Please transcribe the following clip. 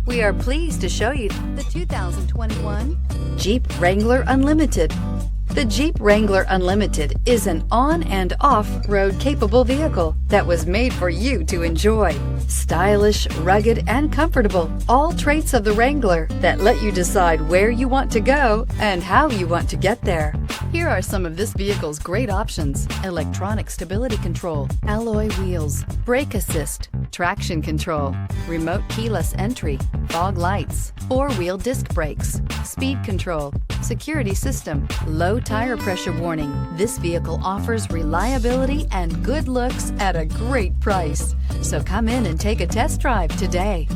We are pleased to show you the 2021 Jeep Wrangler Unlimited. The Jeep Wrangler Unlimited is an on- and off-road capable vehicle that was made for you to enjoy. Stylish, rugged, and comfortable, all traits of the Wrangler that let you decide where you want to go and how you want to get there. Here are some of this vehicle's great options: electronic stability control, alloy wheels, brake assist, traction control, remote keyless entry, fog lights, four-wheel disc brakes, speed control, security system, low tire pressure warning. This vehicle offers reliability and good looks at a great price. So come in and take a test drive today.